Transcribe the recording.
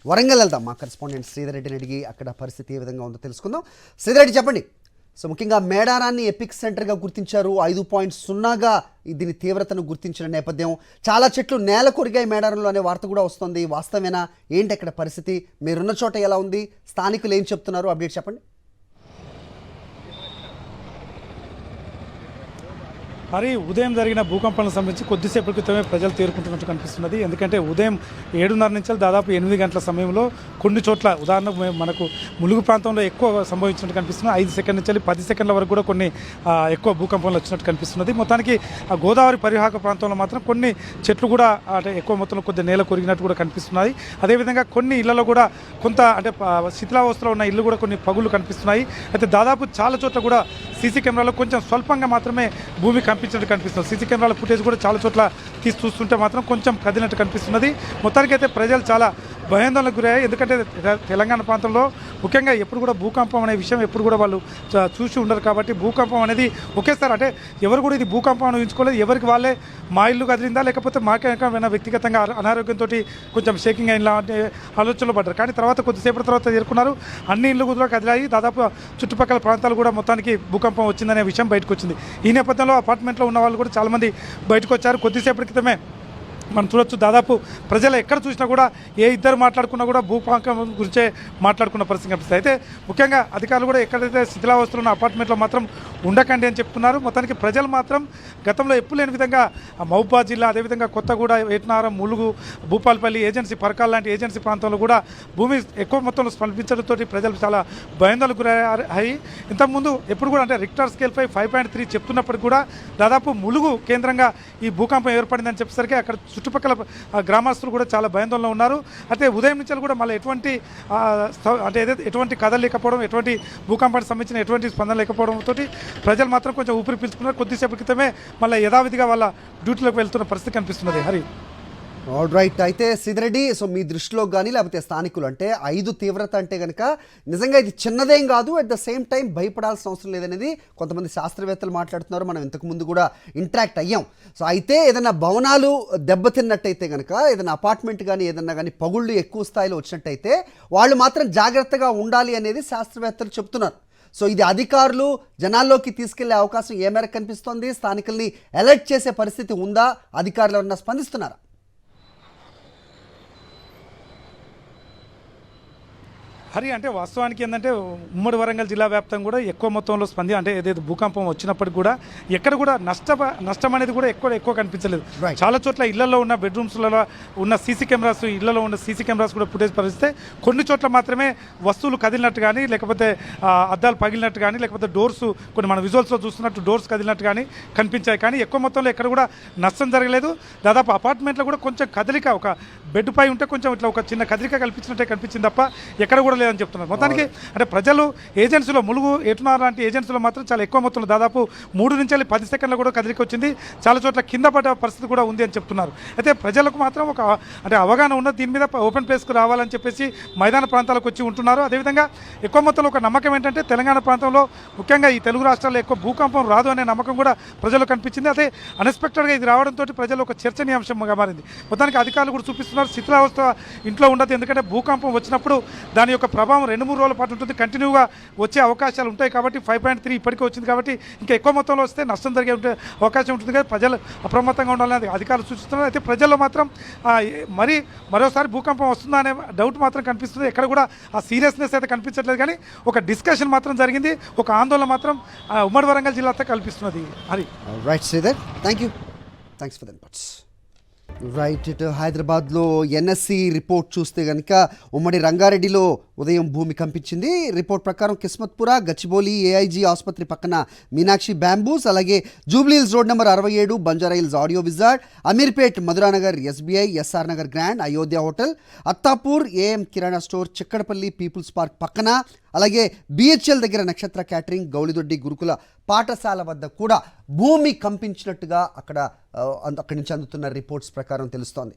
వరంగల్ వెళ్దాం. మా కరెస్పాండెంట్ శ్రీధర్ రెడ్డిని అడిగి అక్కడ పరిస్థితి ఏ విధంగా ఉందో తెలుసుకుందాం. శ్రీధర్ రెడ్డి చెప్పండి. సో ముఖ్యంగా మేడారాన్ని ఎపిక్ సెంటర్గా గుర్తించారు. 5.0గా దీని తీవ్రతను గుర్తించిన నేపథ్యం, చాలా చెట్లు నేల కొరిగాయి మేడారంలో అనే వార్త కూడా వస్తుంది. వాస్తవేనా? ఏంటి అక్కడ పరిస్థితి? మీరున్న చోట ఎలా ఉంది? స్థానికులు ఏం చెప్తున్నారు? అప్డేట్ చెప్పండి. మరి ఉదయం జరిగిన భూకంపాలకు సంబంధించి కొద్దిసేపటి క్రితమే ప్రజలు తేరుకుంటున్నట్టు కనిపిస్తున్నది. ఎందుకంటే ఉదయం 7:30 నుంచి దాదాపు 8 గంటల సమయంలో కొన్ని చోట్ల, ఉదాహరణకు మనకు ములుగు ప్రాంతంలో ఎక్కువ సంభవించినట్టు కనిపిస్తుంది. 5 సెకండ్ల నుంచి 10 సెకండ్ల వరకు కూడా కొన్ని ఎక్కువ భూకంపాలు వచ్చినట్టు కనిపిస్తున్నది. మొత్తానికి ఆ గోదావరి పరివాహక ప్రాంతంలో మాత్రం కొన్ని చెట్లు కూడా అంటే ఎక్కువ మొత్తంలో కొద్ది నేల కొరిగినట్టు కూడా కనిపిస్తున్నాయి. అదేవిధంగా కొన్ని ఇళ్లలో కూడా కొంత అంటే శిథిలావస్థలో ఉన్న ఇల్లు కూడా కొన్ని పగులు కనిపిస్తున్నాయి. అయితే దాదాపు చాలా చోట్ల కూడా సీసీ కెమెరాలో కొంచెం స్వల్పంగా మాత్రమే భూమి కంపించినట్టు కనిపిస్తుంది. సీసీ కెమెరాల ఫుటేజ్ కూడా చాలా చోట్ల తీసి చూస్తుంటే మాత్రం కొంచెం కదిలినట్టు కనిపిస్తున్నది. మొత్తానికైతే ప్రజలు చాలా భయాందోళనకు గురయ్యాయి. ఎందుకంటే తెలంగాణ ప్రాంతంలో ముఖ్యంగా ఎప్పుడు కూడా భూకంపం అనే విషయం ఎప్పుడు కూడా వాళ్ళు చూసి ఉండరు. కాబట్టి భూకంపం అనేది ఒకేసారి అంటే ఎవరు కూడా ఇది భూకంపం అని ఊహించుకోలేదు. ఎవరికి వాళ్ళే మా ఇల్లు కదిలిందా లేకపోతే మాకేమైనా వ్యక్తిగతంగా అనారోగ్యంతో కొంచెం షేకింగ్ అయిన ఆలోచనలో పడ్డారు. కానీ తర్వాత కొద్దిసేపటి తర్వాత చేరుకున్నారు. అన్ని ఇళ్ళు కూడా కదిలాయి. దాదాపు చుట్టుపక్కల ప్రాంతాలు కూడా మొత్తానికి భూకంపం వచ్చిందనే విషయం బయటకు వచ్చింది. ఈ నేపథ్యంలో అపార్ట్మెంట్లో ఉన్న వాళ్ళు కూడా చాలామంది బయటకు వచ్చారు. కొద్దిసేపటి క్రితమే మనం చూడొచ్చు, దాదాపు ప్రజలు ఎక్కడ చూసినా కూడా ఇద్దరు మాట్లాడుకున్నా కూడా భూకంపం గురించే మాట్లాడుకున్న పరిస్థితి కనిపిస్తుంది. అయితే ముఖ్యంగా అధికారులు కూడా ఎక్కడైతే శిథిలావస్థలో ఉన్న అపార్ట్మెంట్లో మాత్రం ఉండకండి అని చెప్తున్నారు. మొత్తానికి ప్రజలు మాత్రం గతంలో ఎప్పుడు లేని విధంగా మహబూబాబాద్ జిల్లా, అదేవిధంగా కొత్తగూడ, ఏటనారం, ములుగు, భూపాలపల్లి ఏజెన్సీ, పరకాల లాంటి ఏజెన్సీ ప్రాంతంలో కూడా భూమి ఎక్కువ మొత్తంలో స్పందించడంతో ప్రజలు చాలా భయాందోళనకు గురయ్యాయి. ఇంతకుముందు ఎప్పుడు కూడా అంటే రిక్టర్ స్కేల్పై 5.3 చెప్తున్నప్పటికీ కూడా దాదాపు ములుగు కేంద్రంగా ఈ భూకంపం ఏర్పడిందని చెప్పేసరికి అక్కడ చుట్టుపక్కల గ్రామస్తులు కూడా చాలా భయాందోళనలో ఉన్నారు. అయితే ఉదయం నుంచి కూడా మళ్ళీ ఎటువంటి కథలు లేకపోవడం, ఎటువంటి భూకంపానికి సంబంధించిన ఎటువంటి స్పందన లేకపోవడంతో ప్రజలు మాత్రం కొంచెం ఊపిరి పీల్చుకున్నారు. కొద్దిసేపటి క్రితమే మళ్ళీ యథావిధిగా వాళ్ళ డ్యూటీలోకి వెళ్తున్న పరిస్థితి కనిపిస్తున్నది. Hari all right. అయితే శ్రీధరెడ్డి, సో మీ దృష్టిలో కానీ లేకపోతే స్థానికులు అంటే 5 తీవ్రత అంటే కనుక నిజంగా ఇది చిన్నదేం కాదు, అట్ ద సేమ్ టైం భయపడాల్సిన అవసరం లేదనేది కొంతమంది శాస్త్రవేత్తలు మాట్లాడుతున్నారు. మనం ఇంతకుముందు కూడా ఇంటరాక్ట్ అయ్యాం. సో అయితే ఏదైనా భవనాలు దెబ్బతిన్నట్టయితే కనుక, ఏదైనా అపార్ట్మెంట్ కానీ ఏదన్నా కానీ పగుళ్ళు ఎక్కువ స్థాయిలో వచ్చినట్టయితే వాళ్ళు మాత్రం జాగ్రత్తగా ఉండాలి అనేది శాస్త్రవేత్తలు చెప్తున్నారు. సో ఇది అధికారులు జనాల్లోకి తీసుకెళ్లే అవకాశం ఏ మేరకు కనిపిస్తోంది? స్థానికుల్ని అలర్ట్ చేసే పరిస్థితి ఉందా? అధికారులు ఎవరన్నా స్పందిస్తున్నారా? హరి అంటే వాస్తవానికి ఏంటంటే ఉమ్మడి వరంగల్ జిల్లా వ్యాప్తంగా కూడా ఎక్కువ మొత్తంలో అంటే ఏదైతే భూకంపం వచ్చినప్పటికి కూడా ఎక్కడ కూడా నష్టం అనేది కూడా ఎక్కువ కనిపించలేదు. చాలా చోట్ల ఇళ్లలో ఉన్న బెడ్రూమ్స్లలో ఉన్న సీసీ కెమెరాస్, ఇళ్లలో ఉన్న సీసీ కెమెరాస్ కూడా ఫుటేజ్ పరిస్తే కొన్ని చోట్ల మాత్రమే వస్తువులు కదిలినట్టు కానీ, లేకపోతే అద్దాలు పగిలినట్టు కానీ, లేకపోతే డోర్స్ కొన్ని మన విజువల్స్లో చూస్తున్నట్టు డోర్స్ కదిలినట్టు కానీ కనిపించాయి. కానీ ఎక్కువ మొత్తంలో ఎక్కడ కూడా నష్టం జరగలేదు. దాదాపు అపార్ట్మెంట్లో కూడా కొంచెం కదలిక, ఒక బెడ్ పై ఉంటే కొంచెం ఇట్లా ఒక చిన్న కదలిక కల్పించినట్టే కనిపించింది తప్ప ఎక్కడ కూడా లేదని చెప్తున్నారు. మొత్తానికి అంటే ప్రజలు ఏజెన్సీలో, ములుగు, ఏటునార్ లాంటి ఏజెన్సీలో మాత్రం చాలా ఎక్కువ మొత్తంలో దాదాపు 3 నుంచి 10 సెకండ్లు కూడా కదిలిక వచ్చింది. చాలా చోట్ల కింద పడ్డ పరిస్థితి కూడా ఉంది అని చెప్తున్నారు. అయితే ప్రజలకు మాత్రం ఒక అంటే అవగాహన ఉన్న దీని మీద ఓపెన్ ప్లేస్కు రావాలని చెప్పేసి మైదాన ప్రాంతాలకు వచ్చి ఉంటున్నారు. అదేవిధంగా ఎక్కువ మొత్తంలో ఒక నమ్మకం ఏంటంటే తెలంగాణ ప్రాంతంలో ముఖ్యంగా ఈ తెలుగు రాష్ట్రాల్లో ఎక్కువ భూకంపం రాదు అనే నమ్మకం కూడా ప్రజలు కనిపించింది. అదే అన్ఎక్స్పెక్టెడ్గా ఇది రావడంతో ప్రజలు ఒక చర్చనీయాంశంగా మారింది. మొత్తానికి అధికారులు కూడా చూపిస్తున్నారు శిథిలావస్థ ఇంట్లో ఉండదు. ఎందుకంటే భూకంపం వచ్చినప్పుడు దాని యొక్క ప్రభావం 2-3 రోజుల పాటు ఉంటుంది, కంటిన్యూగా వచ్చే అవకాశాలు ఉంటాయి. కాబట్టి 5.3 ఇప్పటికే వచ్చింది కాబట్టి ఇంకా ఎక్కువ మొత్తంలో వస్తే నష్టం జరిగే అవకాశం ఉంటుంది. కదా ప్రజలు అప్రమత్తంగా ఉండాలని అధికారులు సూచిస్తున్నారు. అయితే ప్రజల్లో మాత్రం మరోసారి భూకంపం వస్తుందా అనే డౌట్ మాత్రం కనిపిస్తుంది. ఎక్కడ కూడా ఆ సీరియస్నెస్ అయితే కనిపించట్లేదు. కానీ ఒక డిస్కషన్ మాత్రం జరిగింది, ఒక ఆందోళన మాత్రం ఉమ్మడి వరంగల్ జిల్లాతో కల్పిస్తున్నది. Hari right Sridhar, thanks for the inputs. Right. ఇటు హైదరాబాద్లో ఎన్ఎస్సి రిపోర్ట్ చూస్తే కనుక ఉమ్మడి రంగారెడ్డిలో ఉదయం భూమి కంపించింది. రిపోర్ట్ ప్రకారం కిస్మత్పుర, గచ్చిబౌలి, ఏఐజీ ఆసుపత్రి పక్కన మీనాక్షి బ్యాంబూస్, అలాగే Jubilee Hills road number 67 Banjara Hills audio wizard, Ameerpet Madhuranagar SBI, SR Nagar grand, Ayodhya hotel, Attapur AM kirana store, Chikkadpally people's park పక్కన, అలాగే బిహెచ్ఎల్ దగ్గర నక్షత్ర క్యాటరింగ్, గౌలిదొడ్డి గురుకుల పాఠశాల వద్ద కూడా భూమి కంపించినట్టుగా అక్కడి నుంచి అందుతున్న రిపోర్ట్స్ ప్రకారం తెలుస్తోంది.